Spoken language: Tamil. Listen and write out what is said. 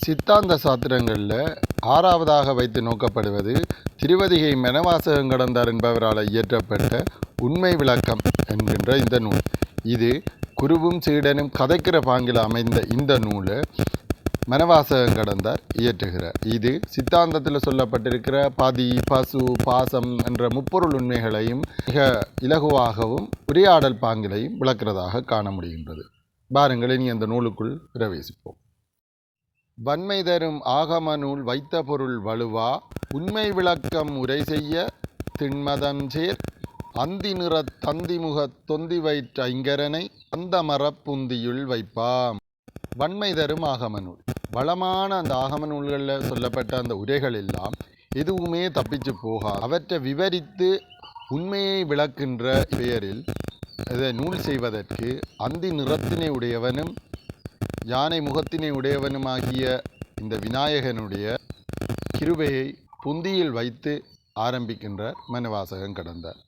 சித்தாந்த சாத்திரங்களில் ஆறாவதாக வைத்து நோக்கப்படுவது திருவதிகை மனவாசகம் கடந்தார் என்பவரால் இயற்றப்பட்ட உண்மை விளக்கம் என்கின்ற இந்த நூல். இது குருவும் சீடனும் கதைக்கிற பாங்கில் அமைந்த இந்த நூலை மனவாசகம் கடந்தார் இயற்றுகிறார். இது சித்தாந்தத்தில் சொல்லப்பட்டிருக்கிற பதி, பசு, பாசம் என்ற முப்பொருள் உண்மைகளையும் மிக இலகுவாகவும் உரையாடல் பாங்கிலையும் விளக்கிறதாக காண முடிகின்றது. பாருங்கள், இனி அந்த நூலுக்குள் பிரவேசிப்போம். வன்மை தரும் ஆகம நூல் வைத்த பொருள் வலுவா, உண்மை விளக்கம் உரை செய்ய திண்மதஞ்சேர் அந்தி நிறத் தந்திமுகத் தொந்தி வயிற்று ஐங்கரனை அந்த மரப்புந்தியுள் வைப்பாம். வன்மை தரும் ஆகம நூல், வளமான அந்த ஆகம நூல்களில் சொல்லப்பட்ட அந்த உரைகள் எல்லாம் எதுவுமே தப்பிச்சு போகா, அவற்றை விவரித்து உண்மையை விளக்கின்ற பெயரில் இதை நூல் செய்வதற்கு அந்தி நிறத்தினை உடையவனும் யானை முகத்தினை உடையவனுமாகிய இந்த விநாயகனுடைய கிருபையை புந்தியில் வைத்து ஆரம்பிக்கின்ற மனவாசகம் கடந்தார்.